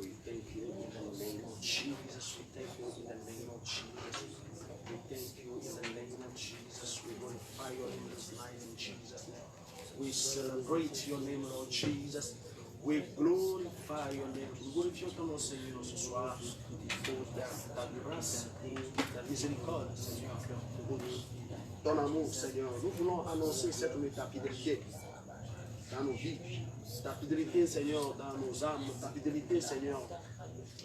we thank you in the name of Jesus. We thank you in the name of Jesus. We thank you in the name of Jesus. We glorify your name this night in Jesus' name. We celebrate your name, Lord Jesus. We glorify your name. Nous glorifions ton nom, Seigneur, ce soir pour ta grâce et ta miséricorde, Seigneur, pour ton amour, Seigneur. Nous voulons annoncer cette ta fidélité dans nos vies, ta fidélité, Seigneur, dans nos âmes, ta fidélité, Seigneur,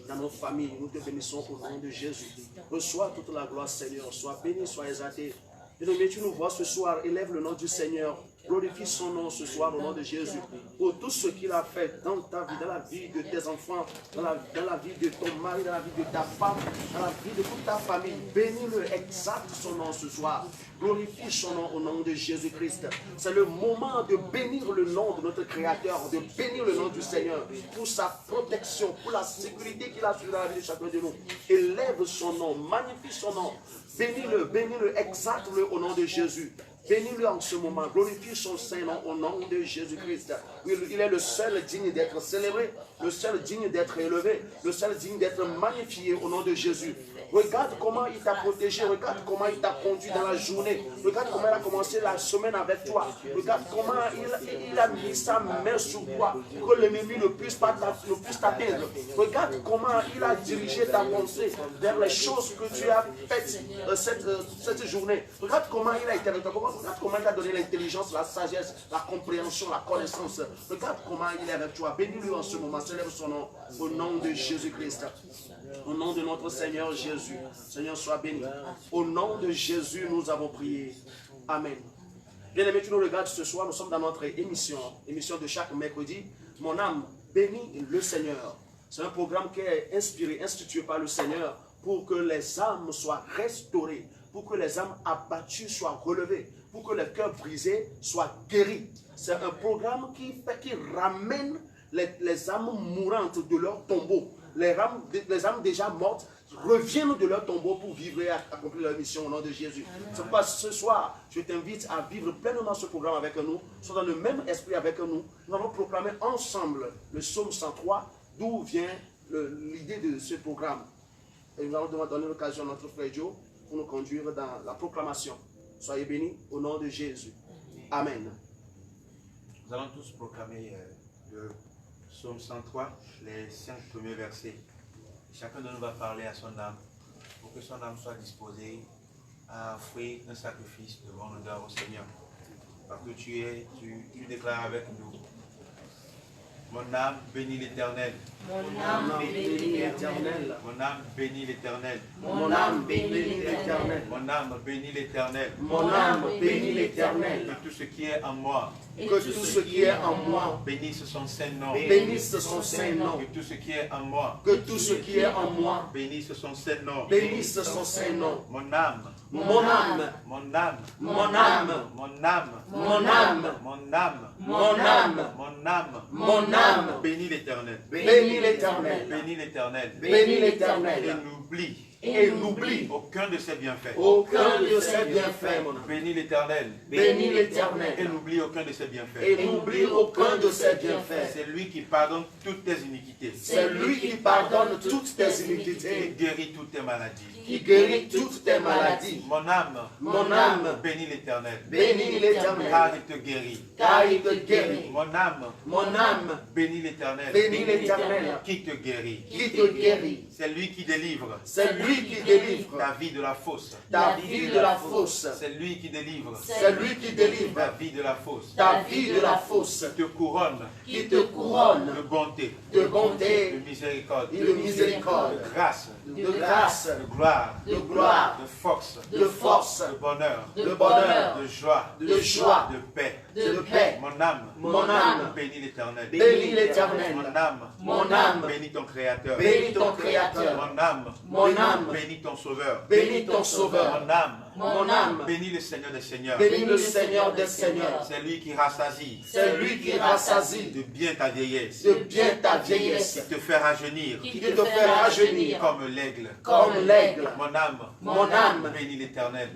dans nos familles. Nous te bénissons au nom de Jésus. Reçois toute la gloire, Seigneur. Sois béni, sois exalté. Bien-aimé, tu nous vois ce soir. Élève le nom du Seigneur. Glorifie son nom ce soir au nom de Jésus. Pour tout ce qu'il a fait dans ta vie, dans la vie de tes enfants, dans la vie de ton mari, dans la vie de ta femme, dans la vie de toute ta famille. Bénis-le, exalte son nom ce soir. Glorifie son nom au nom de Jésus-Christ. C'est le moment de bénir le nom de notre Créateur, de bénir le nom du Seigneur pour sa protection, pour la sécurité qu'il a sur la vie de chacun de nous. Élève son nom, magnifie son nom. Bénis-le, exalte-le au nom de Jésus. Bénis-le en ce moment, glorifie son Saint-Nom au nom de Jésus-Christ. Il est le seul digne d'être célébré, le seul digne d'être élevé, le seul digne d'être magnifié au nom de Jésus. Regarde comment il t'a protégé, regarde comment il t'a conduit dans la journée, regarde comment il a commencé la semaine avec toi, regarde comment il a mis sa main sur toi pour que l'ennemi ne puisse t'atteindre. Regarde comment il a dirigé ta pensée vers les choses que tu as faites cette journée. Regarde comment il a été avec toi, regarde comment il t'a donné l'intelligence, la sagesse, la compréhension, la connaissance. Regarde comment il est avec toi. Bénis-le en ce moment, célèbre son nom au nom de Jésus-Christ. Au nom de notre Seigneur Jésus. Seigneur, sois béni. Au nom de Jésus, nous avons prié. Amen. Bien-aimés, tu nous regardes ce soir. Nous sommes dans notre émission de chaque mercredi. Mon âme bénit le Seigneur. C'est un programme qui est inspiré, institué par le Seigneur pour que les âmes soient restaurées, pour que les âmes abattues soient relevées, pour que les cœurs brisés soient guéris. C'est un programme qui ramène les âmes mourantes de leur tombeau. Les âmes déjà mortes reviennent de leur tombeau pour vivre et accomplir leur mission au nom de Jésus. C'est pourquoi ce soir, je t'invite à vivre pleinement ce programme avec nous, soit dans le même esprit avec nous. Nous allons proclamer ensemble le psaume 103, d'où vient l'idée de ce programme. Et nous allons donner l'occasion à notre frère Joe pour nous conduire dans la proclamation. Soyez bénis au nom de Jésus. Amen. Nous allons tous proclamer le psaume 103, les 5 premiers versets. Chacun de nous va parler à son âme pour que son âme soit disposée à offrir un sacrifice de bonne odeur au Seigneur. Parce que tu déclares avec nous: mon âme bénit l'Éternel. Mon âme bénit l'Éternel. Mon âme bénit l'Éternel. Mon âme bénit l'Éternel. Mon âme bénit l'Éternel. Mon âme bénit l'Éternel. Que tout ce qui est en moi, que tout ce qui est en moi bénisse son Saint-Nom. Bénisse son Saint-Nom. Que tout ce qui est en moi, que tout ce qui est en moi bénisse son Saint-Nom. bénisse son Saint-Nom. Mon âme, mon âme, mon âme, mon âme, mon âme, mon âme, mon âme, mon âme, mon âme, mon âme, bénis l'Éternel. bénis l'Éternel. Bénis l'Éternel. Bénis l'Éternel. Et n'oublie aucun de ses bienfaits. Aucun de ses bienfaits, mon âme. Bénis l'Éternel. Bénis l'Éternel. Et n'oublie aucun de ses bienfaits. Et n'oublie aucun de ses bienfaits. C'est lui qui pardonne toutes tes iniquités. C'est lui qui pardonne toutes tes Qui iniquités. guérit toutes tes maladies. Qui guérit toutes tes maladies. Mon âme, bénis l'Éternel. Bénis l'Éternel. Car il te guérit. Car il te guérit. Mon âme, bénis l'Éternel. Bénis l'Éternel. Qui te guérit. Qui te guérit. C'est lui qui délivre. C'est lui qui délivre ta vie de la fosse. Ta vie de la fosse. C'est lui qui délivre. C'est lui qui délivre ta vie de la fosse. Ta vie de la fosse. Qui te couronne. Qui te couronne de bonté. De bonté. De miséricorde. De miséricorde. De grâce. De grâce. De gloire. De gloire. De force. De force. De bonheur. De bonheur. De joie. De joie. De paix. De paix. Mon âme. Mon âme. Bénis l'Éternel. Bénis l'Éternel. Mon âme. Mon âme. Bénis ton Créateur. Bénis ton Créateur. Mon âme. Mon âme. Bénis ton Sauveur. Bénis ton Sauveur. Mon âme. Mon âme. Bénis le Seigneur des Seigneurs. Bénis le Seigneur des Seigneurs. C'est lui qui rassasie. C'est lui qui rassasie de bien ta vieillesse. De bien ta vieillesse. Qui te fait rajeunir qui te fait rajeunir comme l'aigle. comme l'aigle. Mon âme, bénis l'Éternel,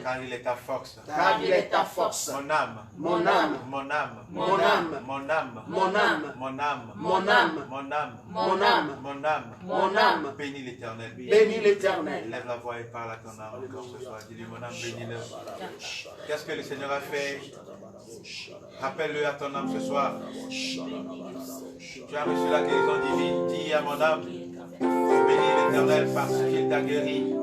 car il est ta force. Car il est ta force. Mon âme, Mon âme, mon âme, mon âme, mon âme, mon âme, mon âme, mon âme, mon âme, mon âme, mon âme, mon âme, bénis l'Éternel. bénis l'Éternel. Lève la voix et parle à ton âme encore ce soir. Dis-lui, mon âme, bénis-le. Qu'est-ce que le Seigneur a fait? Rappelle-le à ton âme ce soir. Tu as reçu la guérison divine. Dis à mon âme, bénis l'Éternel parce qu'il t'a guéri.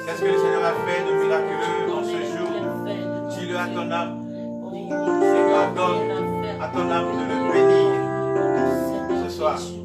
Qu'est-ce que le Seigneur a fait de miraculeux en ce jour? Dis-le à ton âme et ordonne à ton âme de le bénir ce soir. Bénis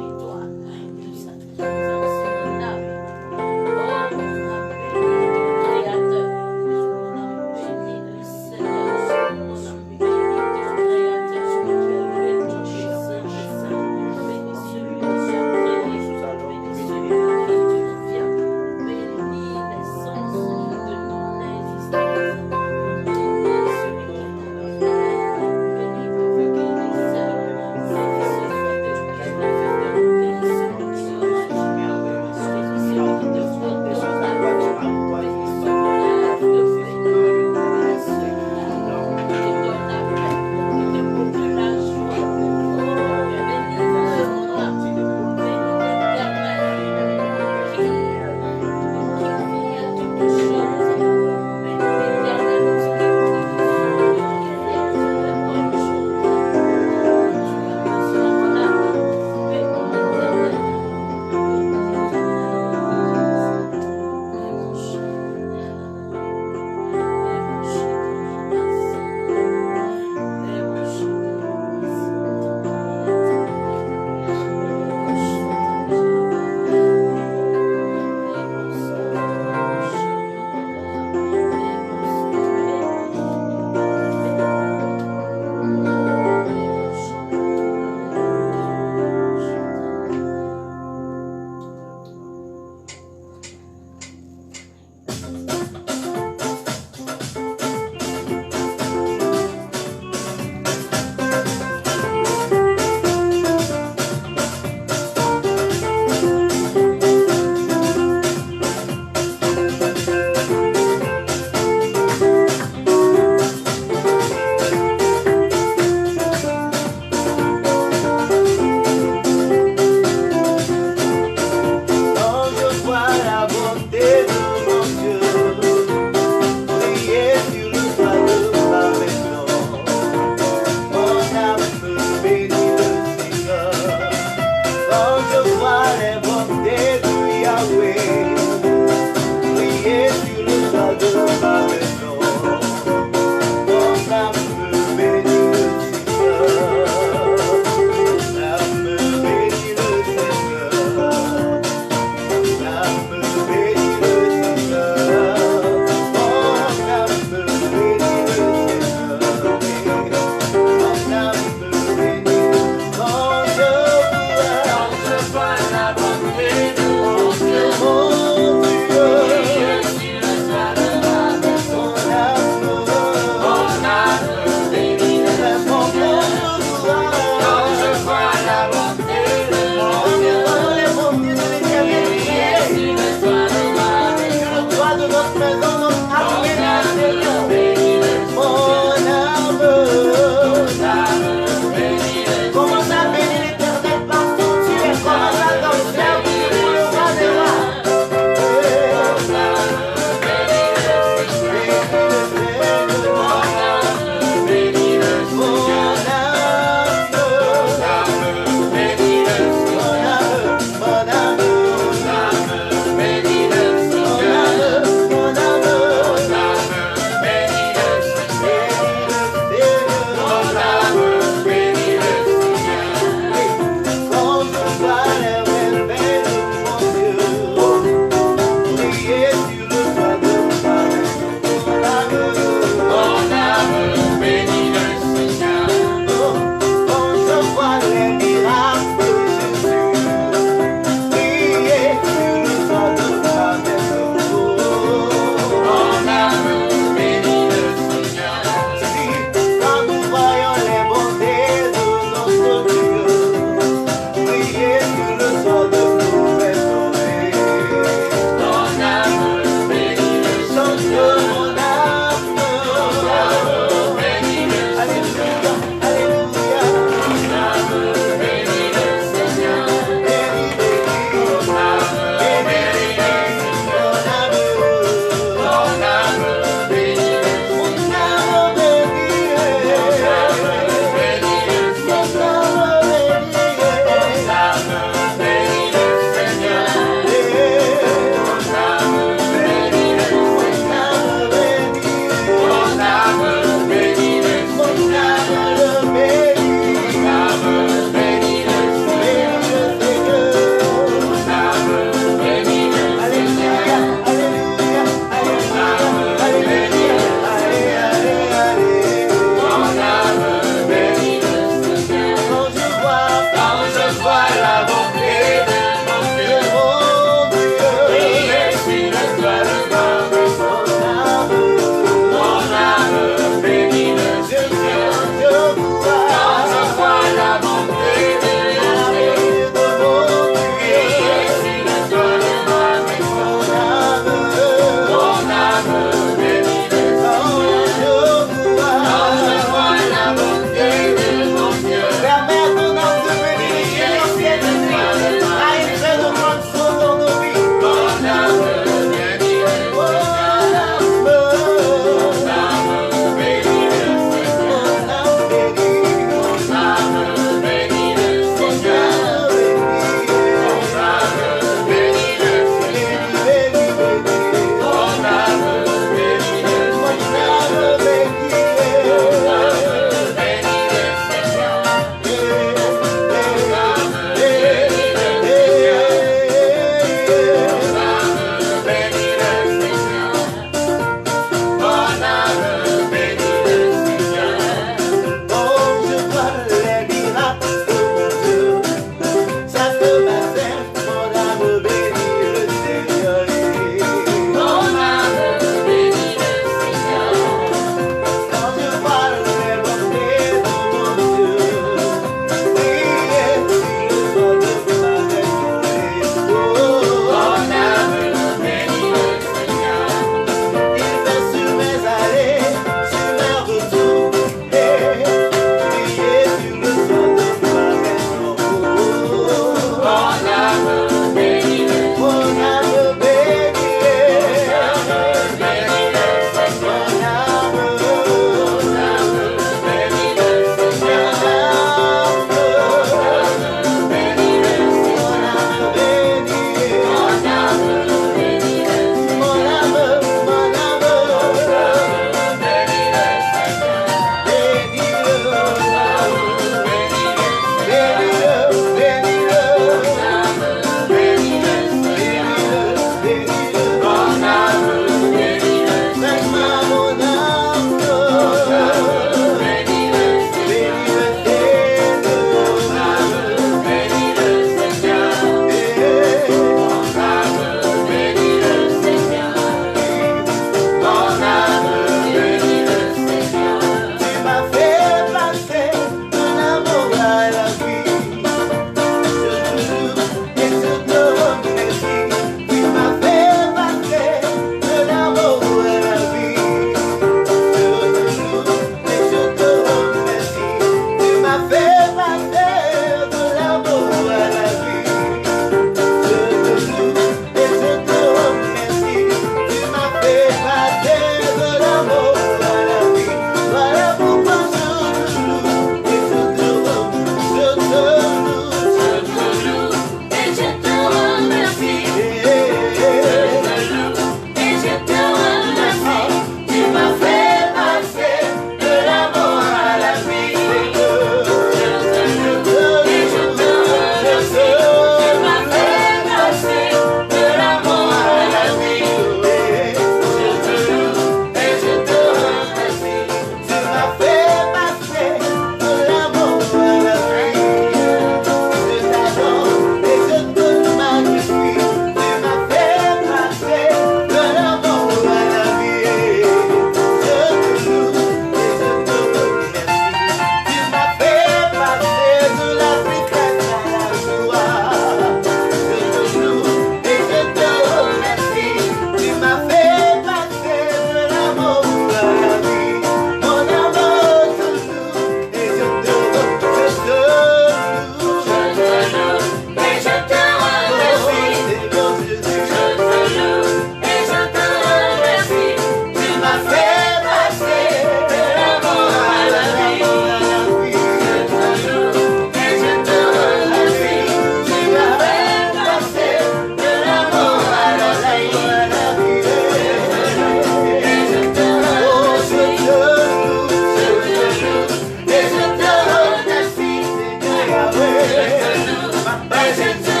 Passer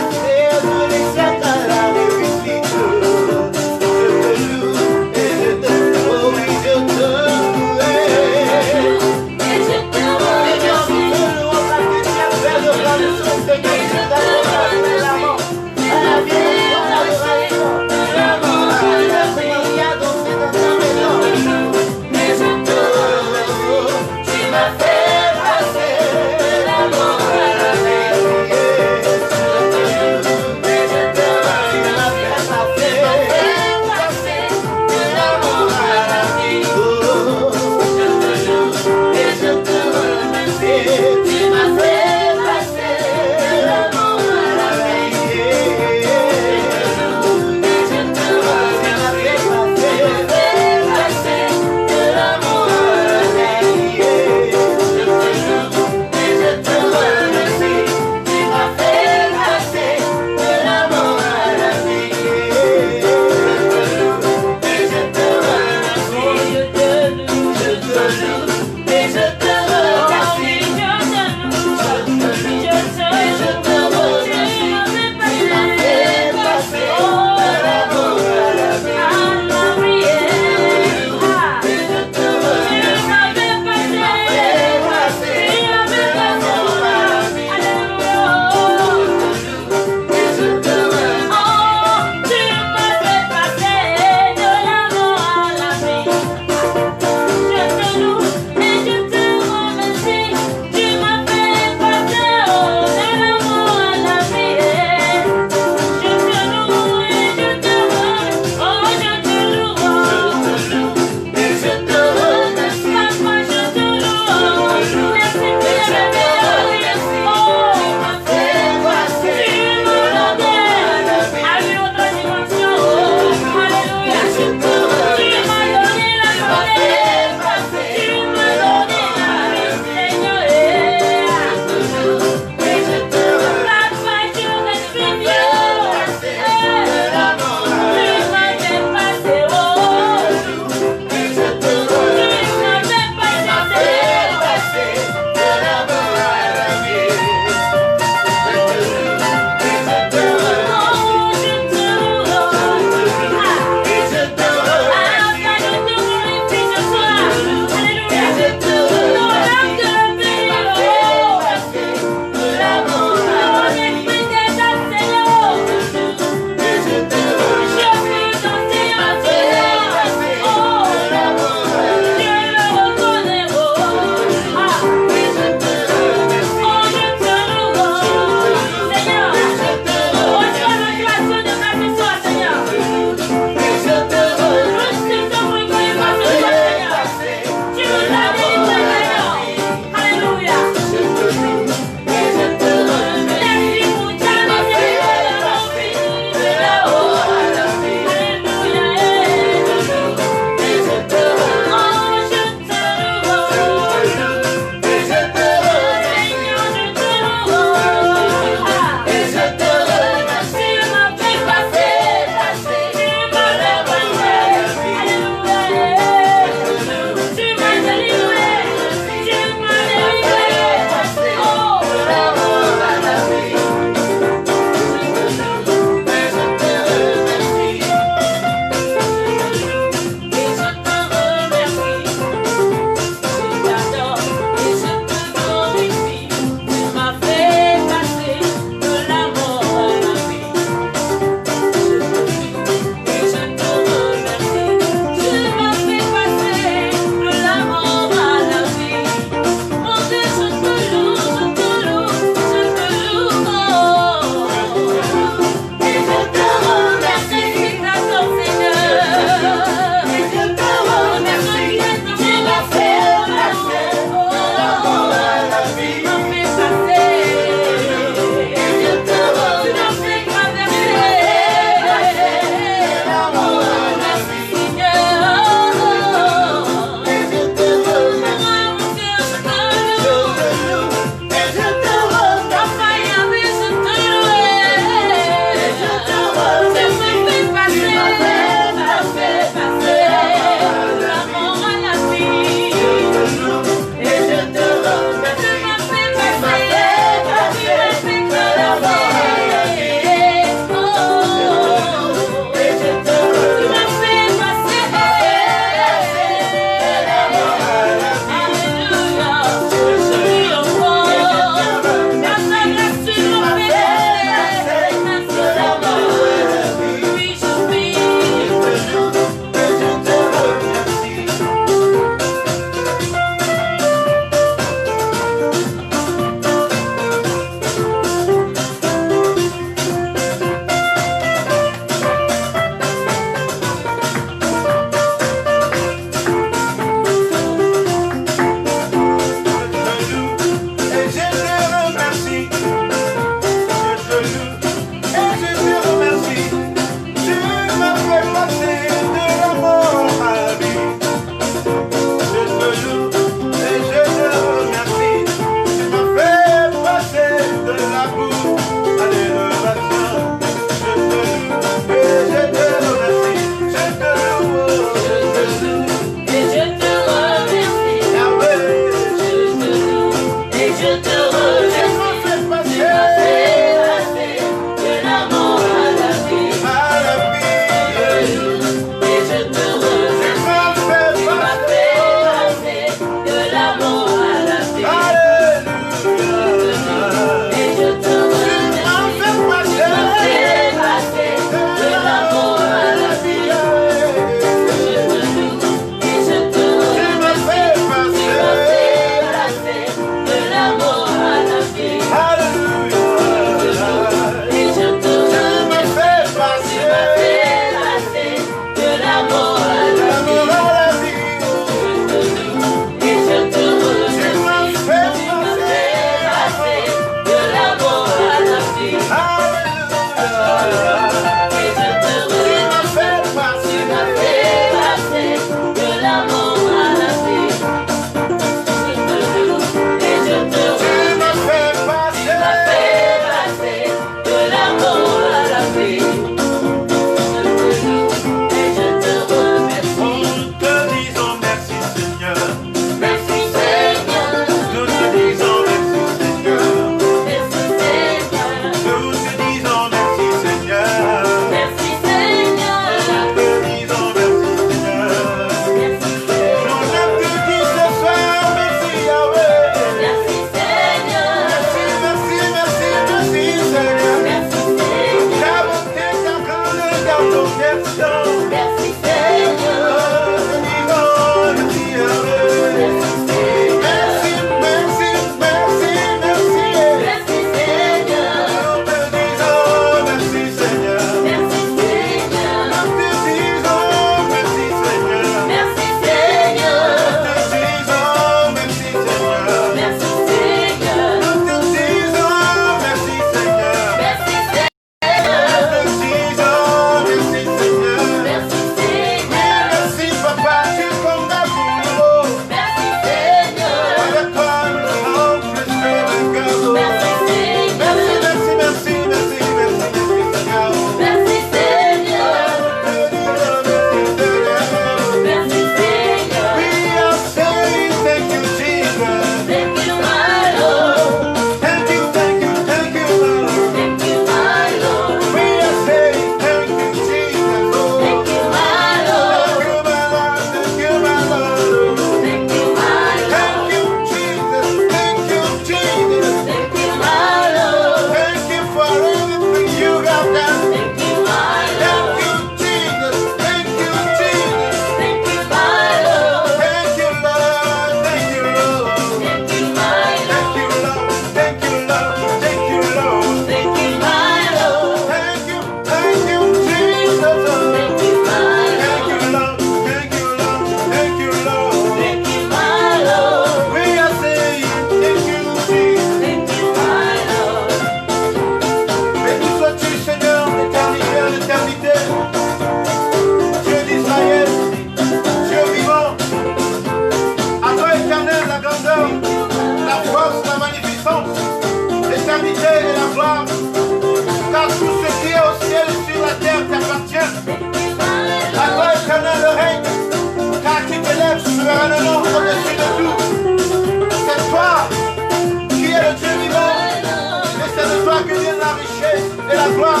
soir.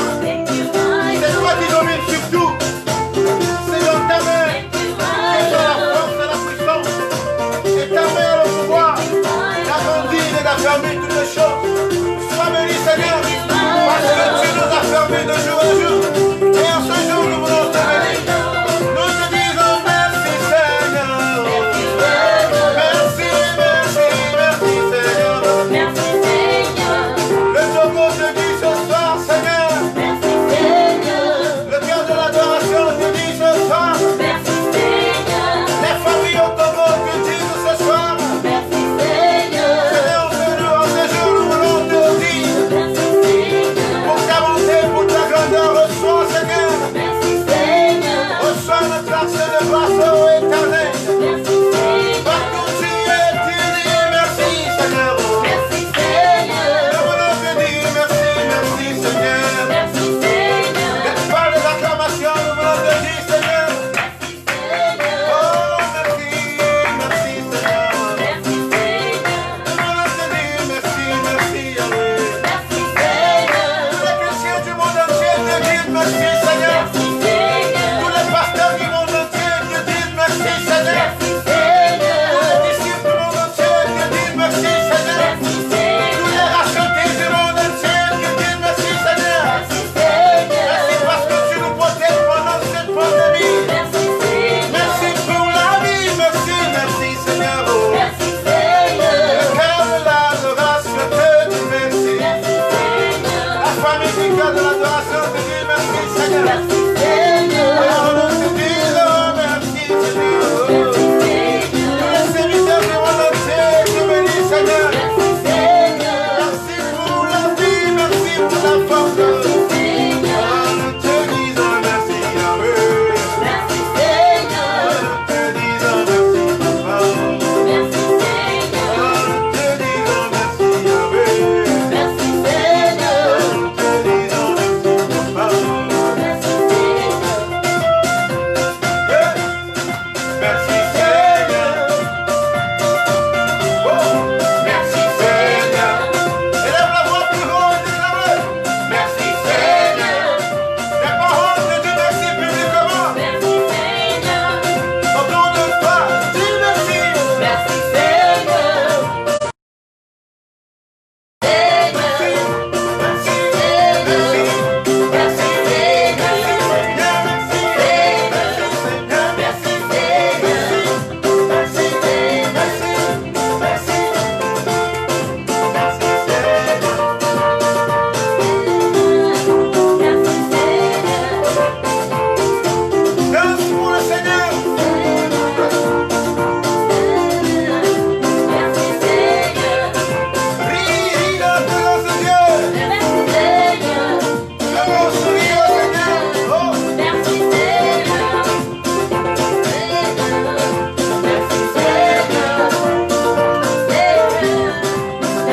C'est toi qui domines sur tout. C'est dans ta main que sont la force et la puissance. Et ta main le pouvoir d'agrandir et d'affermir toutes les choses. Sois béni, Seigneur, parce que tu nous as fermés de jour en jour. Et en ce jour, nous voulons te bénir. Nous te disons merci, Seigneur. Merci, merci, merci, Seigneur. Le Togo te dit ce soir, Seigneur. Le cœur de l'adoration te dit ce soir. Les familles au Togo te disent ce soir. Seigneur, en ce jour, nous voulons te dire. Pour ta bonté, pour ta grandeur, reçois, Seigneur. Reçois notre accès de grâce au éternel. Partout tu es, tu dis merci, Seigneur. Nous voulons te dire merci, merci, Seigneur. N'est-ce pas les acclamations, nous voulons te dire, Seigneur. Oh, merci, merci, Seigneur. Nous voulons te dire merci, merci, Yahweh. Tous les chrétiens du monde entier te disent merci, Seigneur. Tous les pasteurs du monde entier te disent merci, Seigneur. Tous les disciples du monde entier te disent merci, Seigneur. Tous les rachetés du monde entier te disent merci, Seigneur. Merci parce que tu nous protèges pendant cette pandémie. Merci pour la vie, merci, merci, Seigneur. Le cœur de l'adoration te dit merci. La famille du cœur de l'adoration te dit merci, Seigneur. Alors nous te disons merci, Seigneur. Tous les serviteurs du monde entier te bénissent, Seigneur. Merci pour la vie, merci pour la force. Nous te disons merci, Yahweh. Nous te disons merci, Papa. Nous te disons merci, Yahweh. Nous te disons merci, Papa. Merci, Seigneur. Oh, merci, Seigneur. Élève la voix plus haut et déclare-le. Merci, Seigneur. Les parents te disent merci publiquement. Autour de toi, dis merci. Merci, Seigneur. Merci, merci, merci, merci, merci, danse pour le Seigneur. Ris dans ce Dieu. Le bon sourire au Seigneur. Oh, merci, Seigneur. Merci, Seigneur.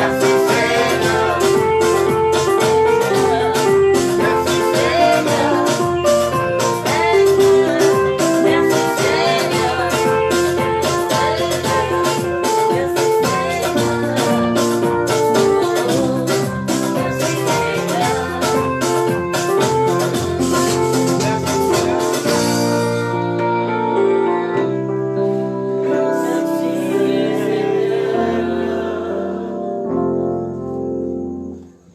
Merci, Seigneur.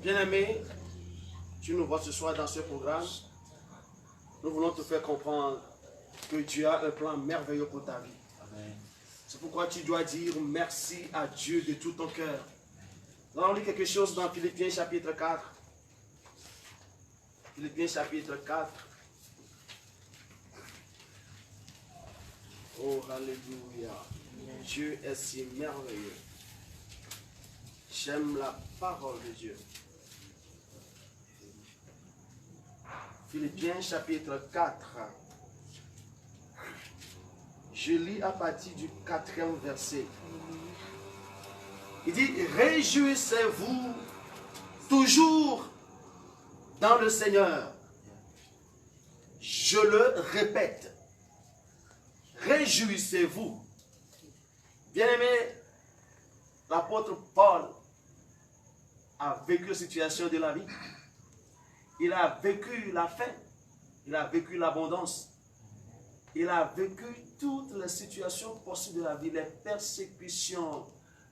Bien-aimé, tu nous vois ce soir dans ce programme. Nous voulons te faire comprendre que Dieu a un plan merveilleux pour ta vie. C'est pourquoi tu dois dire merci à Dieu de tout ton cœur. Nous allons lire quelque chose dans Philippiens chapitre 4. Philippiens chapitre 4. Oh, alléluia. Dieu est si merveilleux. J'aime la parole de Dieu. Philippiens chapitre 4. Je lis à partir du 4e verset. Il dit, réjouissez-vous toujours dans le Seigneur. Je le répète. Réjouissez-vous. Bien-aimé, l'apôtre Paul a vécu une situation de la vie. Il a vécu la faim. Il a vécu l'abondance. Il a vécu toutes les situations possibles de la vie, les persécutions.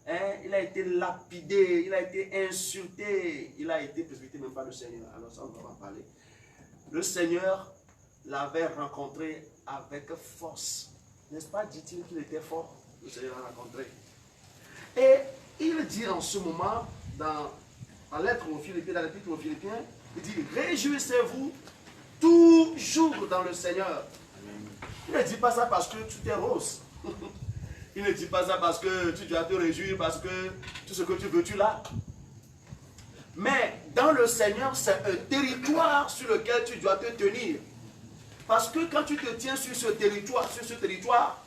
Hein? Il a été lapidé, il a été insulté, il a été persécuté même par le Seigneur. Alors ça, on va en parler. Le Seigneur l'avait rencontré avec force. N'est-ce pas, dit-il qu'il était fort? Le Seigneur l'a rencontré. Et il dit en ce moment, dans la lettre aux Philippiens, dans l'épître aux Philippiens, il dit, réjouissez-vous toujours dans le Seigneur. Il ne dit pas ça parce que tout est rose. Il ne dit pas ça parce que tu dois te réjouir, parce que tout ce que tu veux, tu l'as. Mais dans le Seigneur, c'est un territoire sur lequel tu dois te tenir. Parce que quand tu te tiens sur ce territoire,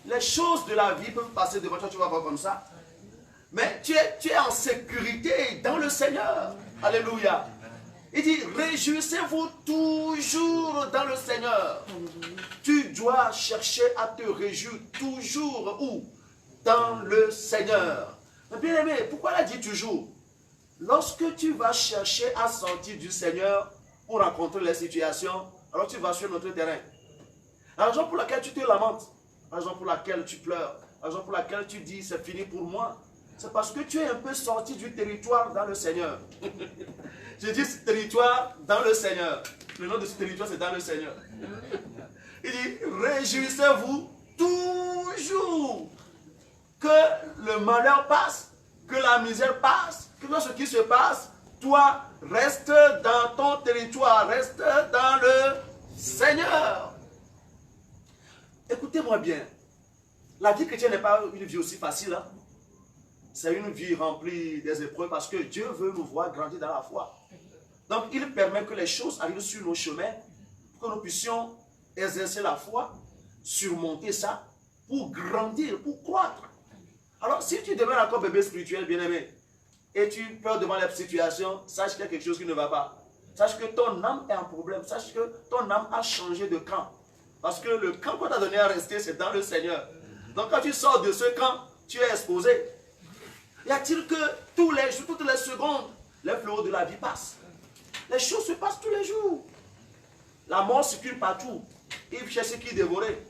les choses de la vie peuvent passer devant toi, tu vas voir comme ça. Mais tu es en sécurité dans le Seigneur. Alléluia. Il dit, réjouissez-vous toujours dans le Seigneur. Tu dois chercher à te réjouir toujours où? Dans le Seigneur. Mais bien aimé, pourquoi il a dit toujours? Lorsque tu vas chercher à sortir du Seigneur pour rencontrer les situations, alors tu vas sur notre terrain. La raison pour laquelle tu te lamentes, la raison pour laquelle tu pleures, la raison pour laquelle tu dis c'est fini pour moi, c'est parce que tu es un peu sorti du territoire dans le Seigneur. Je dis ce territoire dans le Seigneur. Le nom de ce territoire, c'est dans le Seigneur. Il dit, réjouissez-vous toujours que le malheur passe, que la misère passe, que tout ce qui se passe, toi, reste dans ton territoire, reste dans le Seigneur. Écoutez-moi bien. La vie chrétienne n'est pas une vie aussi facile. Hein? C'est une vie remplie des épreuves parce que Dieu veut nous voir grandir dans la foi. Donc, il permet que les choses arrivent sur nos chemins pour que nous puissions exercer la foi, surmonter ça, pour grandir, pour croître. Alors, si tu deviens encore bébé spirituel, bien-aimé, et tu peurs devant les situations, sache qu'il y a quelque chose qui ne va pas. Sache que ton âme est en problème. Sache que ton âme a changé de camp. Parce que le camp qu'on t'a donné à rester, c'est dans le Seigneur. Donc, quand tu sors de ce camp, tu es exposé. Y a-t-il que tous les jours, toutes les secondes, les fléaux de la vie passent? Les choses se passent tous les jours. La mort circule partout. Il cherche qui dévorer.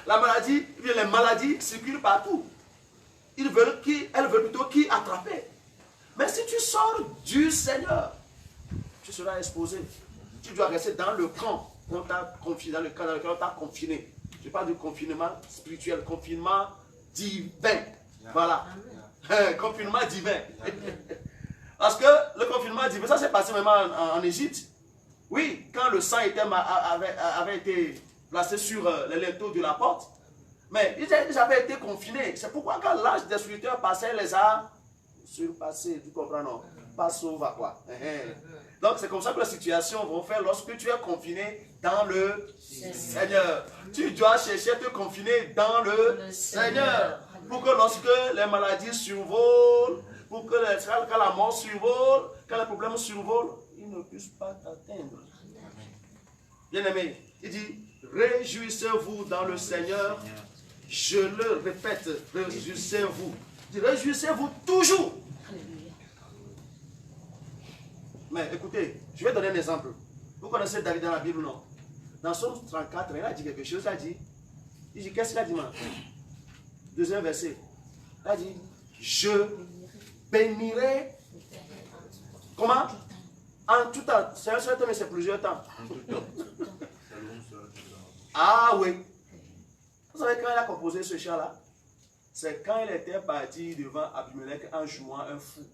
La maladie, les maladies circulent partout. Elles veulent plutôt qui attraper. Mais si tu sors du Seigneur, tu seras exposé. Tu dois rester dans le camp qu'on t'a confiné, dans le camp dans lequel on t'a confiné. Je parle du confinement spirituel, confinement divin. Voilà. Confinement divin. Parce que le confinement divin, ça s'est passé même en Égypte. Oui, quand le sang avait été placé sur les linteaux de la porte. Mais ils avaient été confinés. C'est pourquoi quand l'âge des serviteurs passait, les a surpassés. Tu comprends, non? Pas sauve quoi. Donc c'est comme ça que les situations vont faire lorsque tu es confiné dans le Seigneur. Tu dois chercher à te confiner dans le Seigneur. Pour que lorsque les maladies survolent, pour que quand la mort survole, quand les problèmes survolent, ils ne puissent pas t'atteindre. Bien-aimé, il dit, réjouissez-vous dans le Seigneur. Je le répète, réjouissez-vous. Il dit, réjouissez-vous toujours. Mais écoutez, je vais donner un exemple. Vous connaissez David dans la Bible, non? Dans Psaume 34, il a dit quelque chose, il dit, qu'est-ce qu'il a dit, man? Deuxième verset. Il a dit, je bénirai. Comment? En tout temps. C'est un seul temps, mais c'est plusieurs temps. En tout temps. Ah oui. Vous savez quand il a composé ce chant-là? C'est quand il était parti devant Abimelech en jouant un fou.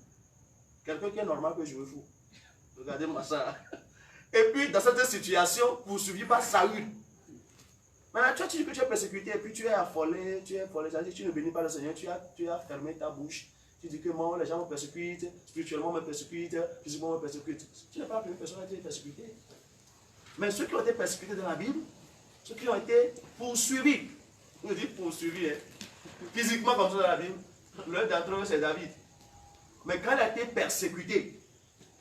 Quelqu'un qui est normal peut jouer fou. Regardez-moi ça. Et puis dans cette situation, vous ne suiviez pas Saül. Maintenant, tu dis que tu es persécuté et puis tu es affolé, tu ne bénis pas le Seigneur, tu as fermé ta bouche. Tu dis que moi, les gens me persécutent, spirituellement me persécutent, physiquement me persécutent. Tu n'es pas la première personne qui a été persécutée. Mais ceux qui ont été persécutés dans la Bible, ceux qui ont été poursuivis, on dit poursuivis, hein, physiquement comme ça dans la Bible, l'un d'entre eux c'est David. Mais quand il a été persécuté,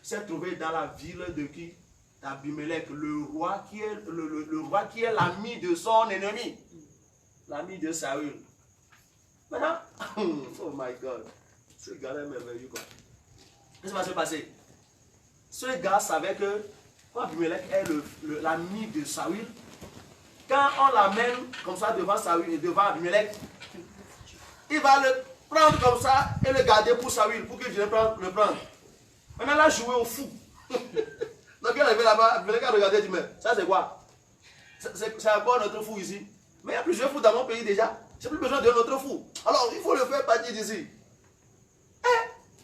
il s'est trouvé dans la ville de qui? D'Abimelech, le roi qui est l'ami de son ennemi, l'ami de Saül. Maintenant, oh my God, ce gars-là est merveilleux quoi. Qu'est-ce qui va se passer? ce gars savait que quand Abimelech est l'ami de Saül, quand on l'amène comme ça devant Saül et devant Abimelech, il va le prendre comme ça et le garder pour Saül, pour qu'il vienne le prendre. Maintenant, il a joué au fou. Donc, il avait là-bas, Abimelech a regardé et dit, mais ça c'est quoi? C'est encore notre fou ici. Mais il y a plusieurs fous dans mon pays déjà. J'ai plus besoin d'un autre fou. Alors, il faut le faire partir d'ici.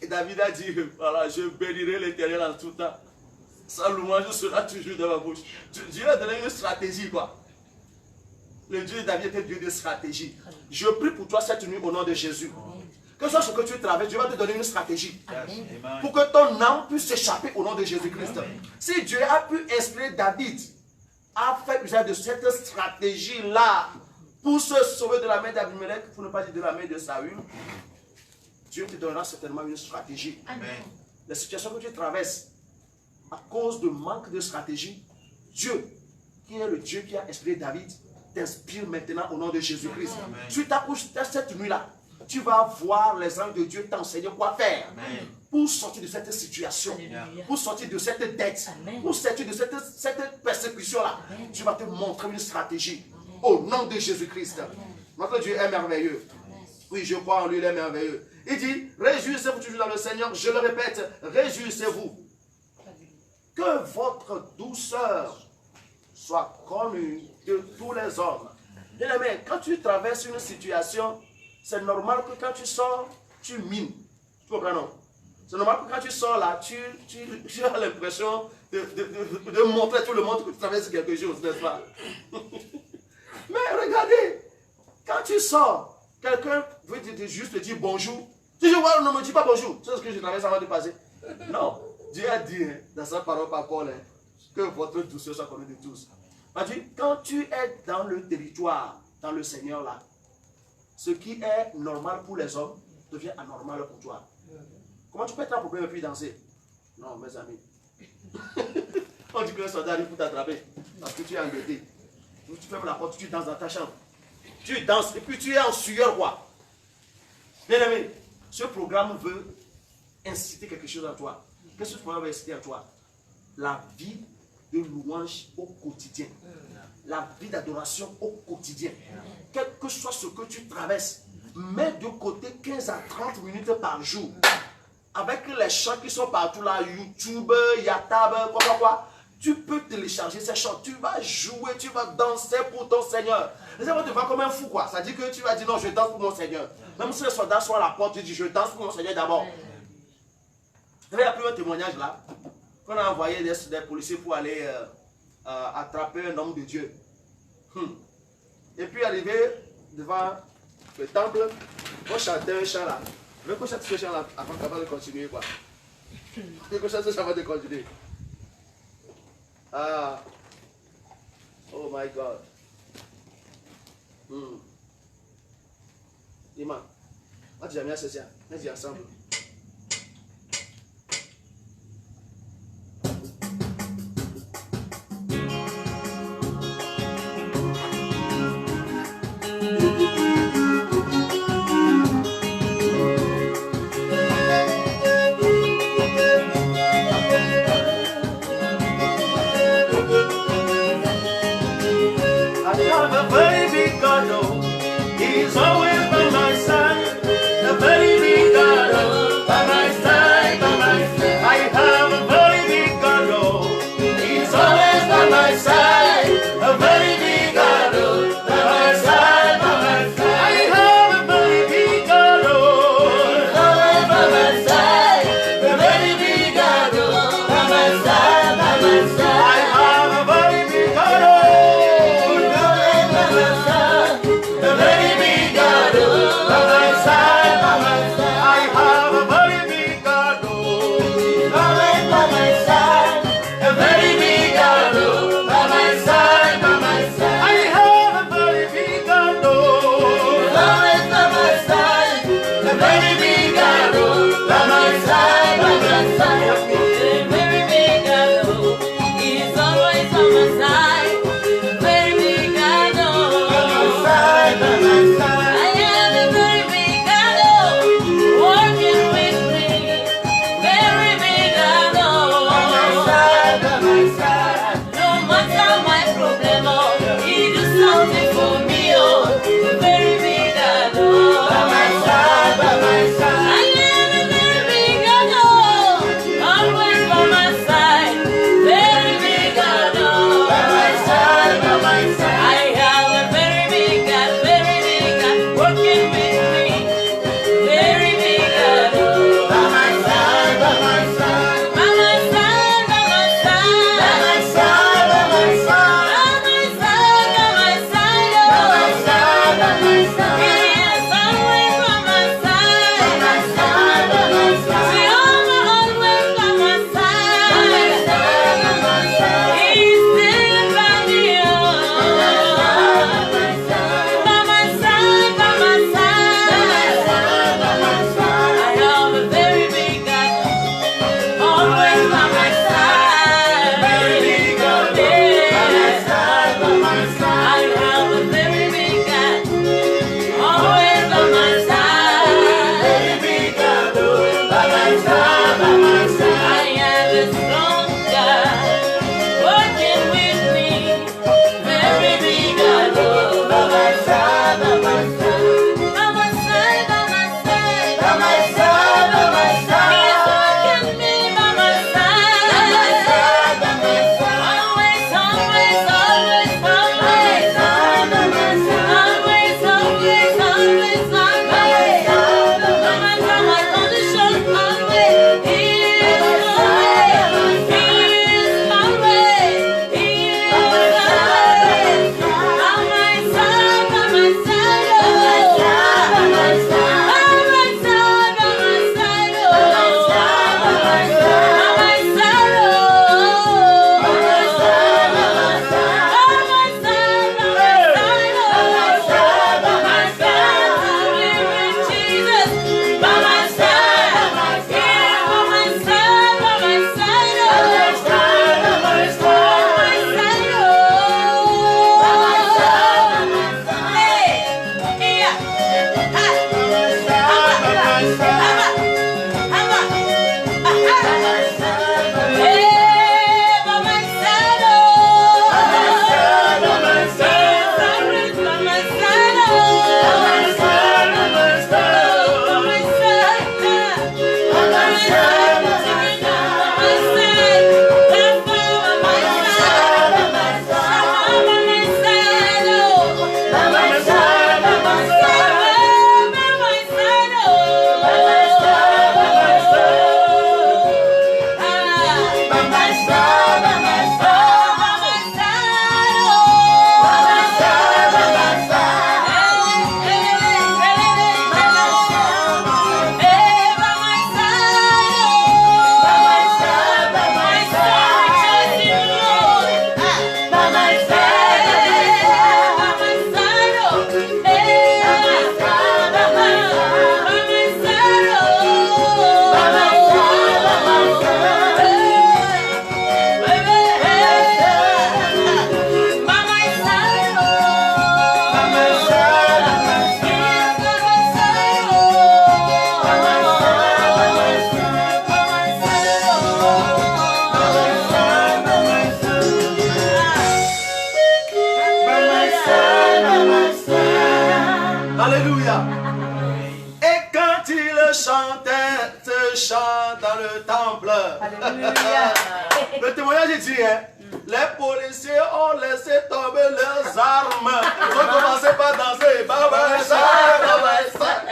Et David a dit, voilà, je bénirai l'Éternel en tout temps. Sa louange sera toujours dans ma bouche. Dieu a donné une stratégie, quoi. Le Dieu de David était Dieu de stratégie. Je prie pour toi cette nuit au nom de Jésus. Que ce soit ce que tu traverses, Dieu va te donner une stratégie. Amen. Pour que ton âme puisse s'échapper au nom de Jésus-Christ. Si Dieu a pu inspirer David à faire usage de cette stratégie-là pour se sauver de la main d'Abimelech, pour ne pas dire de la main de Saül, Dieu te donnera certainement une stratégie. Amen. La situation que tu traverses, à cause de manque de stratégie, Dieu, qui est le Dieu qui a inspiré David, t'inspire maintenant au nom de Jésus-Christ. Suite à cette nuit-là, tu vas voir les anges de Dieu t'enseigner quoi faire. Amen. Pour sortir de cette situation, Amen. Pour sortir de cette dette, Amen. Pour sortir de cette persécution-là. Tu vas te montrer une stratégie. Amen. Au nom de Jésus-Christ. Notre Dieu est merveilleux. Amen. Oui, je crois en lui, il est merveilleux. Il dit, réjouissez-vous toujours dans le Seigneur. Je le répète, réjouissez-vous. Que votre douceur soit connue de tous les hommes. Bien-aimé, quand tu traverses une situation, c'est normal que quand tu sors, tu mines. Tu comprends, non? C'est normal que quand tu sors là, tu as l'impression de montrer à tout le monde que tu traverses quelque chose, n'est-ce pas? Mais regardez, quand tu sors, quelqu'un veut juste te dire bonjour. Tu dis, ouais, ne me dis pas bonjour. C'est ce que je traverse avant de passer. Non. Dieu a dit dans sa parole par Paul que votre douceur soit connue de tous. Il dit, quand tu es dans le territoire, dans le Seigneur là, ce qui est normal pour les hommes devient anormal pour toi. Comment tu peux être un problème et puis danser? Non, mes amis. On dit que le soldat arrive pour t'attraper parce que tu es embêté. Tu fermes la porte, tu danses dans ta chambre. Tu danses et puis tu es en sueur, quoi. Bien aimé, ce programme veut inciter quelque chose en toi. Qu'est-ce que ce programme veut inciter en toi? La vie de louange au quotidien. La vie d'adoration au quotidien. Quel que soit ce que tu traverses, mets de côté 15 à 30 minutes par jour. Avec les chants qui sont partout là, YouTube, Yatab, quoi. Tu peux télécharger ces chants. Tu vas jouer, tu vas danser pour ton Seigneur. Les gens vont te voir comme un fou, quoi. Ça dit que tu vas dire non, je danse pour mon Seigneur. Même si les soldats sont à la porte, tu dis je danse pour mon Seigneur d'abord. Il y a plus un témoignage là. Qu'on a envoyé des policiers pour aller attraper un homme de Dieu. Et puis arrivé devant le temple, on chantait un chant là. Je veux qu'on chante ce chant là avant de continuer, quoi. Je veux qu'on chante ce chant avant de continuer. Ah. Oh my God. Dis-moi. On dit jamais ce chant. On dit ensemble. He's always by my side, the baby God. pleure. Alléluia. Le témoignage dit, hein, les policiers ont laissé tomber leurs armes. Ils ont commencé par danser. Baba, ça, baba, ça.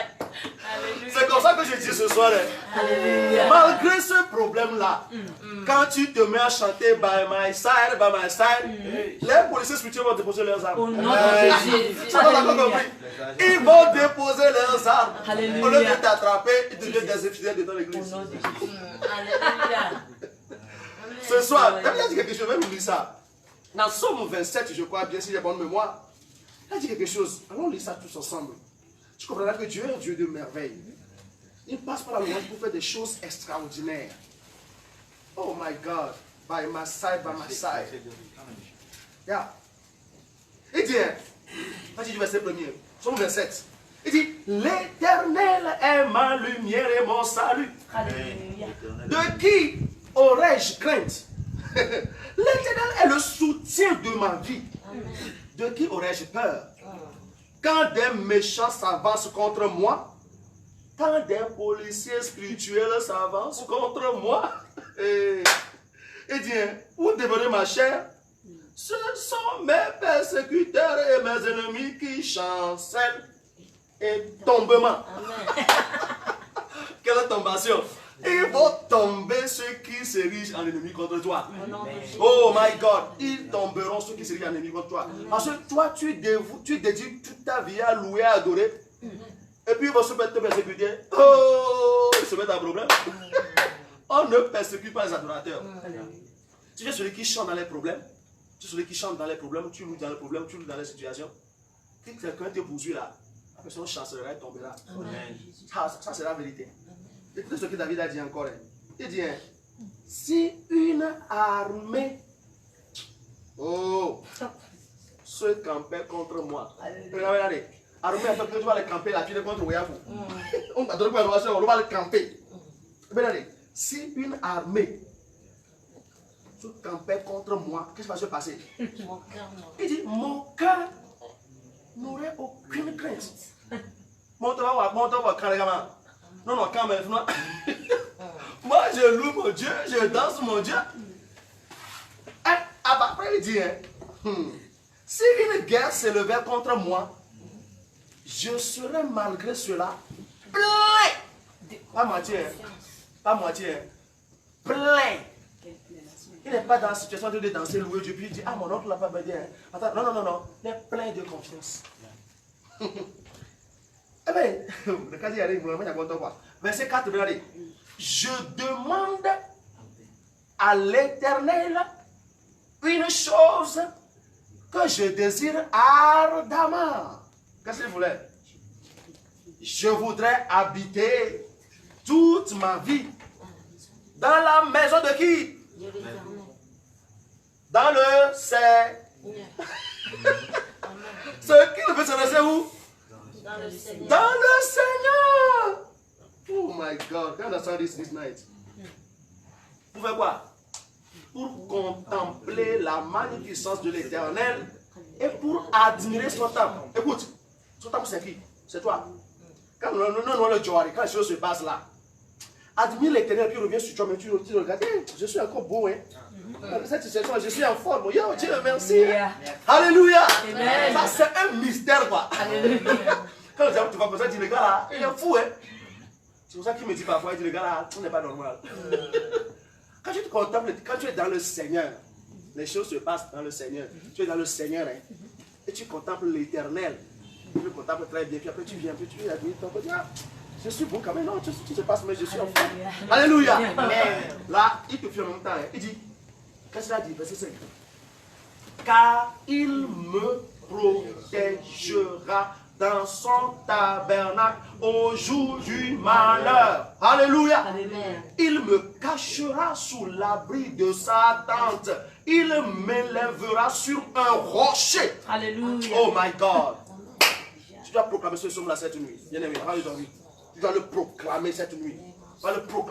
C'est comme ça que je dis ce soir. Hein. Alléluia. Malgré ce problème-là, quand tu te mets à chanter by my side, les policiers spirituels vont déposer leurs armes. Au nom de Jésus. Tu n'as pas compris? Ils vont déposer leurs armes. Alléluia. Au lieu de t'attraper, ils deviennent des infidèles dans Au l'église. nom de Jésus. Alléluia. Ce soir, il a dit quelque chose, je vais vous lire ça. Dans Somme 27, je crois bien, si j'ai bonne mémoire, il a dit quelque chose. Allons lire ça tous ensemble. Tu comprendras que Dieu est un Dieu de merveille. Il passe par la louange pour faire des choses extraordinaires. Oh my God, by my side, by my side. Yeah. Il dit, vas-y du verset 1er, Somme 27. Il dit, l'Éternel est ma lumière et mon salut. Alléluia. De qui aurais-je crainte? L'Éternel est le soutien de ma vie. De qui aurais-je peur? Quand des méchants s'avancent contre moi, quand des policiers spirituels s'avancent contre moi, et dit, où devenez ma chair? Ce sont mes persécuteurs et mes ennemis qui chancellent et tombement. Quelle tombation? Ils vont tomber ceux qui s'érigent en ennemis contre toi. Oh my God, ils tomberont ceux qui s'érigent en ennemis contre toi. Parce que toi, tu dédies toute ta vie à louer, à adorer. Et puis ils vont se mettre à te persécuter. Oh, ils se mettent à problème. On ne persécute pas les adorateurs. Tu es celui qui chante dans les problèmes. Tu es celui qui chante dans les problèmes. Tu loues dans les problèmes, tu loues dans les situations. Si quelqu'un te poursuit là, la personne chancellera et tombera. Ça c'est la vérité. Écoutez ce que David a dit encore. Il dit, si une armée se campait contre moi. Regardez, armée, tu vas les camper là, tu es contre Ouyafu. On va les camper. Regardez, si une armée se campait contre moi, qu'est-ce qui va se passer? Il dit, mon cœur n'aurait aucune crainte. Monte-toi, carrément. Non, quand même, non. Moi, je loue mon Dieu, je danse mon Dieu. Et après, il dit, si une guerre s'élevait contre moi, je serais malgré cela plein. Pas moitié, pas moitié, plein. Il n'est pas dans la situation de danser, louer Dieu, puis il dit, ah, mon oncle n'a pas bien. Attends, non, il est plein de confiance. Eh bien, verset 4, regardez. Je demande à l'Éternel une chose que je désire ardemment. Qu'est-ce qu'il voulait? Je voudrais habiter toute ma vie dans la maison de qui? Dans le Seigneur. Ce qui veut se rester où? Dans le Seigneur. Dans le Seigneur. Oh my God. Can you understand this night? Pour faire quoi? Pour contempler la magnificence de l'Éternel et pour admirer son temple. Écoute, son temple c'est qui? C'est toi. Quand le Johari, quand les choses se passent là, admire l'Éternel puis revient sur toi, mais tu regardes, je suis encore beau, hein. Cette situation, je suis en forme. Yo, Dieu merci. Alléluia. Ça c'est un mystère quoi. Alléluia. Quand tu vas comme ça, tu dis le gars là, il est fou hein. C'est pour ça qu'il me dit parfois, il dit le gars là, on n'est pas normal. Quand tu te contemples, quand tu es dans le Seigneur, les choses se passent dans le Seigneur. Tu es dans le Seigneur hein, et tu contemples l'Éternel. Tu contemples très bien, puis après tu viens, puis tu admires ton côté. Je suis bon quand même, non, tu te passes, mais je suis en forme. Alléluia. Là, il te fait en même temps, hein. Il dit, qu'est-ce qu'il a dit, verset 5? Car il me protégera dans son tabernacle au jour du malheur. Alléluia. Amen. Il me cachera sous l'abri de sa tente. Il m'élèvera sur un rocher. Alléluia. Oh my God. Tu dois proclamer ce somme-là cette nuit. Bien aimé, tu dois le proclamer cette nuit.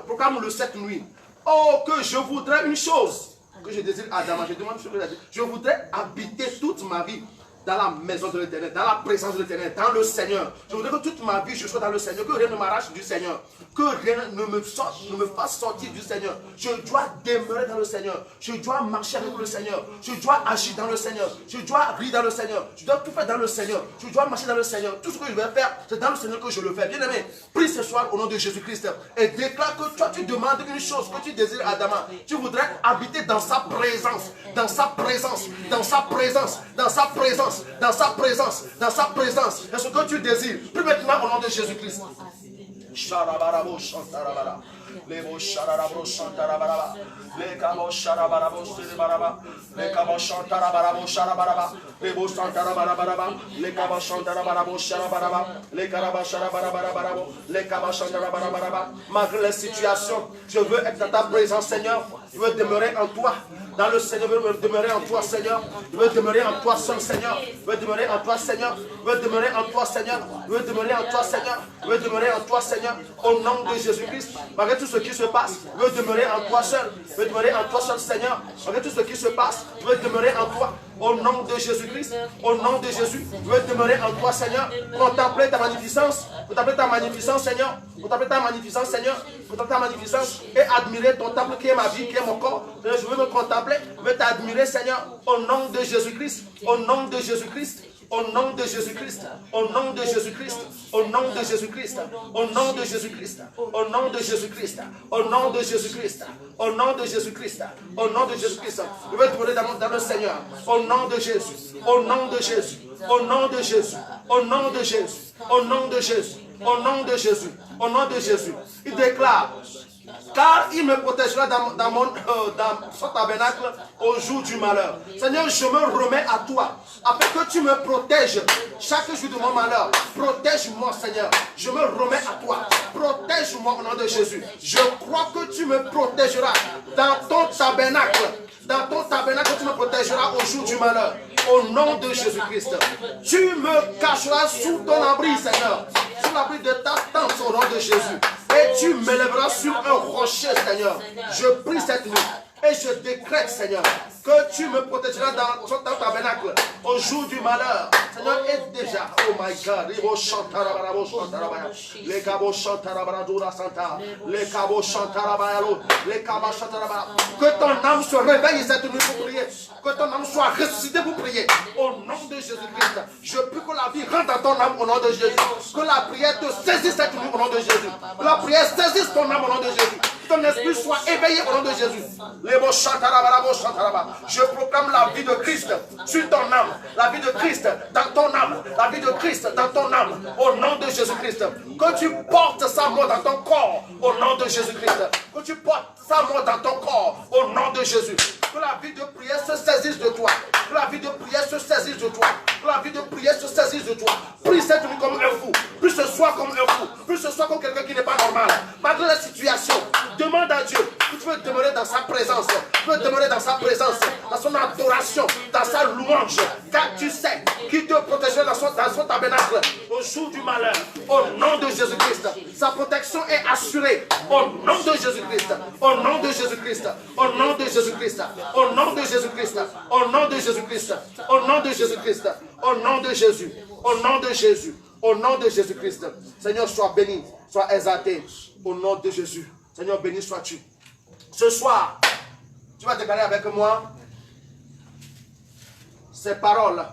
Proclame-le cette nuit. Oh, que je voudrais une chose que je désire Adam. Je demande ce que je voudrais habiter toute ma vie dans la maison de l'Éternel, dans la présence de l'Éternel, dans le Seigneur. Je voudrais que toute ma vie, je sois dans le Seigneur, que rien ne m'arrache du Seigneur, que rien ne me fasse sortir du Seigneur. Je dois demeurer dans le Seigneur, je dois marcher avec le Seigneur, je dois agir dans le Seigneur, je dois rire dans le Seigneur, je dois tout faire dans le Seigneur, je dois marcher dans le Seigneur. Tout ce que je vais faire, c'est dans le Seigneur que je le fais. Bien aimé, prie ce soir au nom de Jésus-Christ et déclare que toi, tu demandes une chose que tu désires, Adama. Tu voudrais habiter dans sa présence, dans sa présence, dans sa présence, dans sa présence, dans sa présence, dans sa présence. C'est ce que tu désires. Prie maintenant au nom de Jésus-Christ. Sharabarabo Shantarabara. Lebo Sharabaro Shantarabara. Le Cabo Sharabarabo Siribaraba. Le Cabo Shantarabarabo Sharabaraba. Lebo Santarabaraba. Le Cabo Shantarabarabo Sharabaraba. Le Caraba Sharabarabarabo. Le Cabo Shantarabaraba. Malgré les situations, je veux être dans ta présence, Seigneur. Je veux demeurer en toi. Dans le Seigneur, je veux demeurer en toi, Seigneur. Je veux demeurer en toi seul, Seigneur. Je veux demeurer en toi, Seigneur. Je veux demeurer en toi, Seigneur. Je veux demeurer en toi, Seigneur. Je veux demeurer en toi, Seigneur. Au nom de Jésus-Christ, malgré tout ce qui se passe, je veux demeurer en toi seul. Je veux demeurer en toi seul, Seigneur. Malgré tout ce qui se passe, je veux demeurer en toi. Au nom de Jésus-Christ, au nom de Jésus, je veux demeurer en toi, Seigneur. Contempler ta magnificence, contempler ta magnificence, Seigneur. Contempler ta magnificence, Seigneur. Contempler ta magnificence et admirer ton temple qui est ma vie, qui est mon corps. Je veux me contempler, je veux t'admirer, Seigneur. Au nom de Jésus-Christ, au nom de Jésus-Christ. Au nom de Jésus-Christ, au nom de Jésus-Christ, au nom de Jésus-Christ, au nom de Jésus-Christ, au nom de Jésus-Christ, au nom de Jésus-Christ, au nom de Jésus-Christ, au nom de Jésus-Christ. Je vais te demander dans le Seigneur, au nom de Jésus, au nom de Jésus, au nom de Jésus, au nom de Jésus, au nom de Jésus, au nom de Jésus, au nom de Jésus. Il déclare, car il me protégera dans son tabernacle au jour du malheur. Seigneur, je me remets à toi, afin que tu me protèges chaque jour de mon malheur. Protège-moi, Seigneur. Je me remets à toi. Protège-moi au nom de Jésus. Je crois que tu me protégeras dans ton tabernacle. Dans ton tabernacle, tu me protégeras au jour du malheur. Au nom de Jésus-Christ. Tu me cacheras sous ton abri, Seigneur. Sous l'abri de ta tente au nom de Jésus. Et tu m'élèveras sur un rocher, Seigneur. Je prie cette nuit et je décrète, Seigneur, que tu me protégeras dans ton tabernacle au jour du malheur. Seigneur, est déjà, oh my God, les cabos chantarabara santa, les cabos chantarabayalo, les cabos chantarabara. Que ton âme se réveille cette nuit pour prier. Que ton âme soit ressuscitée pour prier. Au nom de Jésus-Christ, je prie que la vie rentre dans ton âme au nom de Jésus. Que la prière te saisisse cette nuit au nom de Jésus. Que la prière saisisse ton âme au nom de Jésus. Que ton esprit soit éveillé au nom de Jésus. Je proclame la vie de Christ sur ton âme. La vie de Christ dans ton âme. La vie de Christ dans ton âme. Au nom de Jésus-Christ. Que tu portes sa mort dans ton corps. Au nom de Jésus-Christ. Que tu portes sa mort dans ton corps. Au nom de Jésus. Que la vie de prière se saisisse de toi. Que la vie de prière se saisisse de toi. Que la vie de prière se saisisse de toi. Prie cette nuit comme un fou. Prie ce soir comme un fou. Prie ce soir comme quelqu'un qui n'est pas normal. Malgré la situation, demande à Dieu que tu veux demeurer dans sa présence. Tu veux demeurer dans sa présence, dans son adoration, dans sa louange. Car tu sais qu'il te protégera dans son tabernacle au jour du malheur. Au nom de Jésus-Christ, sa protection est assurée. Au nom de Jésus-Christ. Au nom de Jésus-Christ. Au nom de Jésus-Christ. Au nom de Jésus-Christ. Au nom de Jésus-Christ. Au nom de Jésus-Christ. Au nom de Jésus. Au nom de Jésus. Au nom de Jésus-Christ. Seigneur, sois béni, sois exalté. Au nom de Jésus. Seigneur, béni sois-tu. Ce soir, tu vas déclarer avec moi ces paroles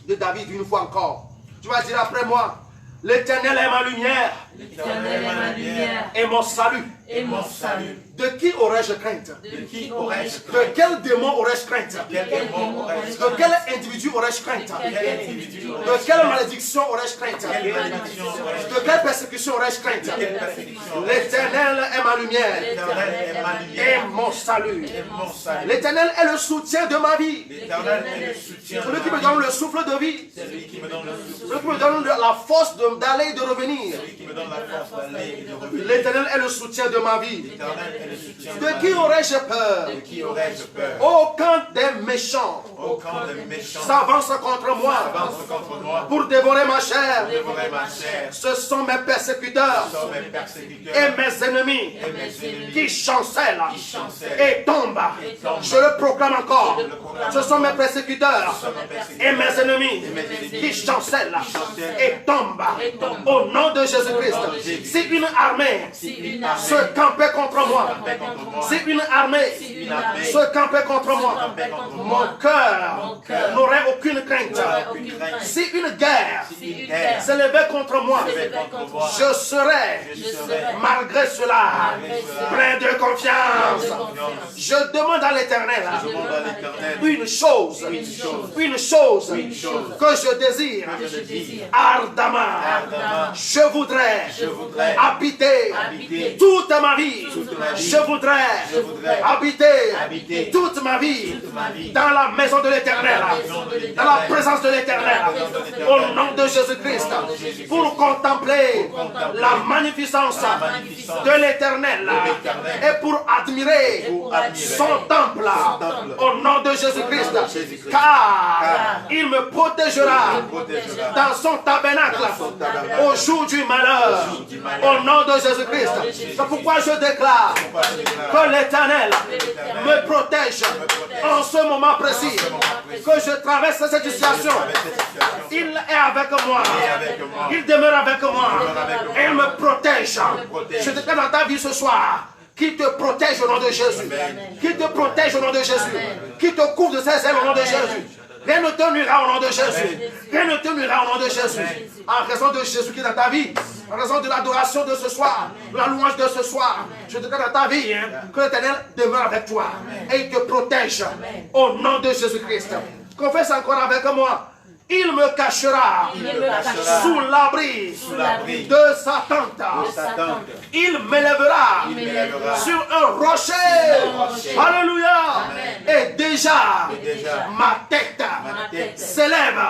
de David une fois encore. Tu vas dire après moi, l'Éternel est ma lumière. L'Éternel est ma lumière et mon salut. et mon salut. De qui aurais-je crainte? De qui aurais-je De quel démon aurais-je crainte? Quel démon aurais-je De quel individu aurais-je crainte? Quel individu De quelle malédiction aurais-je crainte? Quelle malédiction aurais-je De quelle persécution aurais-je crainte? Quelle persécution L'Éternel est ma lumière L'Éternel est ma et lumière mon salut. et mon salut. L'Éternel est le soutien de ma vie. L'Éternel est le soutien Celui de qui ma me vie. donne le souffle de vie. Celui qui me donne le souffle. Celui qui me donne la force d'aller et de revenir. Celui qui me donne la force d'aller et de revenir. L'Éternel est le soutien de ma vie. L'Éternel est le soutien de De ma qui vie. aurais-je peur? De qui aurais-je peur? Aucun des méchants Au camp des méchants s'avance contre moi s'avance contre moi pour dévorer ma chair. pour dévorer ma chair. Ce sont mes persécuteurs Ce sont mes persécuteurs et mes ennemis et mes ennemis qui chancellent chancellent et tombent. tombent. Je le proclame encore. Je le proclame Ce sont mes persécuteurs Ce sont mes persécuteurs et mes ennemis et mes ennemis qui chancellent chancellent et tombent. Au nom de Jésus-Christ. Si une armée une armée se campait contre moi, campait contre moi, si une armée une armée se campait contre moi, campait contre moi, mon cœur n'aurait aucune crainte. n'aurait aucune crainte. Si une guerre Si une guerre s'élevait contre moi, s'élevait contre moi, je serais, je serais, malgré cela, malgré cela, plein de confiance. confiance. Je demande à l'Éternel Je demande à l'Éternel une chose, une chose que je désire que je désire ardemment. ardemment. Je voudrais habiter habiter toute ma vie. toute ma vie. Je voudrais habiter toute ma vie ma vie dans la maison de l'Éternel, dans la présence de l'Éternel, au nom de Jésus-Christ, pour contempler la magnificence de l'Éternel et pour admirer son temple, au nom de Jésus-Christ, car il me protégera dans son tabernacle au jour du malheur, au nom de Jésus-Christ. C'est pourquoi je déclare que l'Éternel me protège en ce moment précis, que je traverse cette situation. Il est avec moi, il demeure avec moi et il me protège. Je déclare dans ta vie ce soir qu'il te protège au nom de Jésus, qu'il te protège au nom de Jésus, qu'il te couvre de ses ailes au nom de Jésus. Rien ne te nuira au nom de Jésus. Rien ne te nuira au nom de Jésus. En raison de Jésus qui est dans ta vie, en raison de l'adoration de ce soir, de la louange de ce soir, je déclare dans ta vie que l'Éternel demeure avec toi et il te protège au nom de Jésus-Christ. Confesse encore avec moi. Il me cachera sous l'abri de sa tente. Il m'élèvera sur un rocher. Alléluia. Et déjà, ma tête s'élève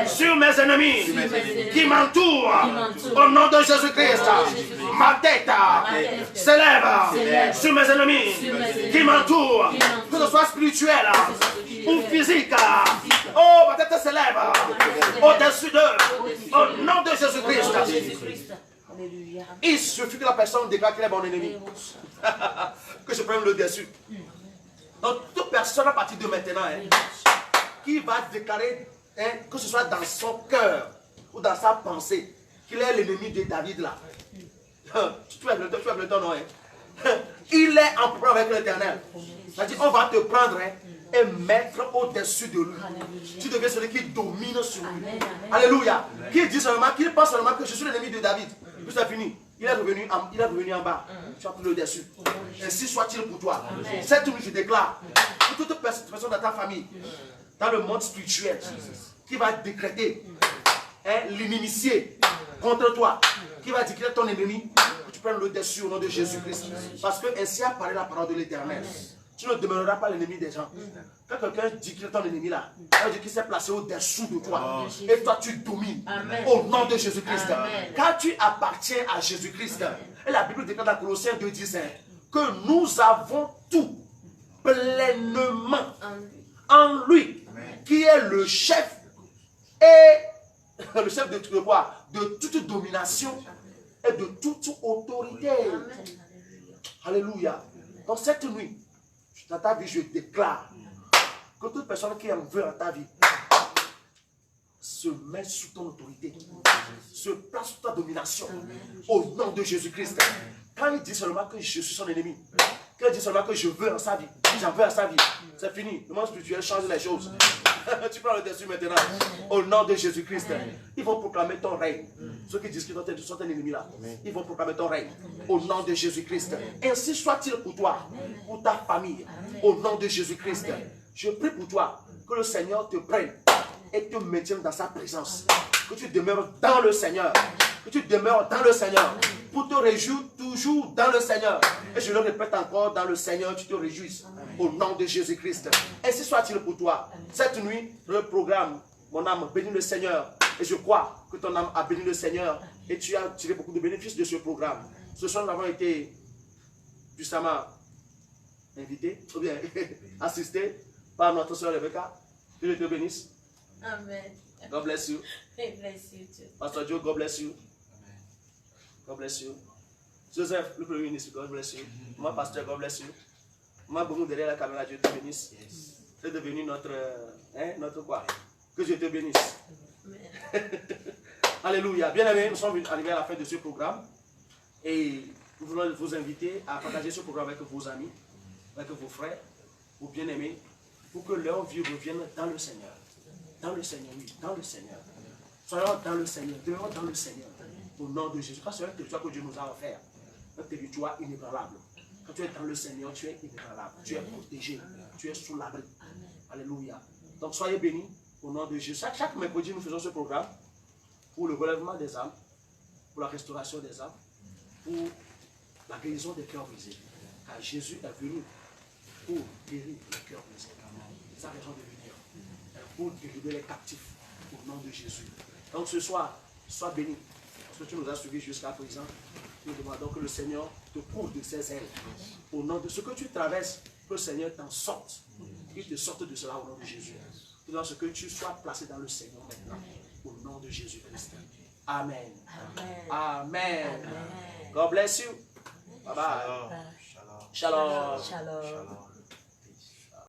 sur mes ennemis qui m'entourent. Au nom de Jésus-Christ, ma tête s'élève sur mes ennemis qui m'entourent. Que ce soit spirituel ou physique. Oh, ma tête s'élève au-dessus d'eux, au nom de Jésus-Christ. Il suffit que la personne déclare qu'il est mon ennemi, que je prenne le dessus. Donc toute personne à partir de maintenant qui va déclarer, que ce soit dans son cœur ou dans sa pensée, qu'il est l'ennemi de David là. Tu vas le temps, non? Il est en problème avec l'Éternel. C'est-à-dire on va te prendre et mettre au-dessus de lui. Tu deviens celui qui domine sur lui. Alléluia. Qui dit seulement, qui pense seulement que je suis l'ennemi de David. Puis c'est fini. Il est revenu en bas. Tu as pris le dessus. Ainsi soit-il pour toi. Cette nuit, je déclare pour toute personne dans ta famille, dans le monde spirituel, qui va décréter l'inimitié contre toi, qui va dire qu'il est ton ennemi, que tu prennes le dessus au nom de Jésus-Christ. Parce que ainsi a parlé la parole de l'Éternel. Tu ne demeureras pas l'ennemi des gens. Quand quelqu'un dit qu'il est ton ennemi là, ça veut dire qu'il s'est placé au-dessous de toi. Et toi tu domines. Au nom de Jésus-Christ. Quand tu appartiens à Jésus-Christ, et la Bible déclare dans Colossiens 2:10 que nous avons tout pleinement en lui, qui est le chef et le chef de quoi? De toute domination et de toute autorité. Alléluia. Dans cette nuit, dans ta vie, je déclare que toute personne qui en veut dans ta vie se met sous ton autorité, se place sous ta domination, au nom de Jésus-Christ. Quand il dit seulement que je suis son ennemi, quand il dit seulement que je veux en sa vie, j'en veux en sa vie, c'est fini. Le monde spirituel change les choses. Tu prends le dessus maintenant. Au nom de Jésus-Christ, ils vont proclamer ton règne. Ceux qui disent qu'ils sont tes ennemis là, ils vont proclamer ton règne. Au nom de Jésus-Christ. Ainsi soit-il pour toi, pour ta famille. Au nom de Jésus-Christ. Je prie pour toi que le Seigneur te prenne et te maintienne dans sa présence. Que tu demeures dans le Seigneur. Que tu demeures dans le Seigneur. Pour te réjouir toujours dans le Seigneur. Et je le répète encore, dans le Seigneur, tu te réjouisses. Au nom de Jésus-Christ. Ainsi soit-il pour toi. Cette nuit, le programme, mon âme bénit le Seigneur. Et je crois que ton âme a béni le Seigneur. Et tu as tiré beaucoup de bénéfices de ce programme. Ce soir, nous avons été puissamment invités, ou bien assistés par notre soeur Rebecca. Que Dieu te bénisse. Amen. God bless you. May bless you too. Pastor Joe, God bless you. God bless you. Joseph, le Premier ministre, God bless you. Moi, pasteur, God bless you. Moi, beaucoup derrière la caméra, Dieu te bénisse. Tu es devenu notre quoi? Que Dieu te bénisse. Amen. Alléluia. Bien aimés, nous sommes arrivés à la fin de ce programme. Et nous voulons vous inviter à partager ce programme avec vos amis, avec vos frères, vos bien-aimés, pour que leur vie revienne dans le Seigneur. Dans le Seigneur, oui, dans le Seigneur. Soyons dans le Seigneur, demeurons dans le Seigneur. Au nom de Jésus. Parce que c'est un territoire que Dieu nous a offert. Un territoire inébranlable. Quand tu es dans le Seigneur, tu es inébranlable. Tu es protégé. Tu es sous l'abri. Alléluia. Donc soyez bénis au nom de Jésus. Chaque mercredi, nous faisons ce programme pour le relèvement des âmes, pour la restauration des âmes, pour la guérison des cœurs brisés. Car Jésus est venu pour guérir les cœurs brisés. C'est sa raison de venir. Pour délivrer les captifs au nom de Jésus. Donc ce soir, sois béni. Parce que tu nous as suivis jusqu'à présent. Nous demandons que le Seigneur te couvre de ses ailes. Au nom de ce que tu traverses, que le Seigneur t'en sorte. Qu'il te sorte de cela au nom de Jésus. Et dans ce que tu sois placé dans le Seigneur maintenant. Au nom de Jésus-Christ. Amen. Amen. God bless you. Bye bye. Shalom. Shalom. Shalom.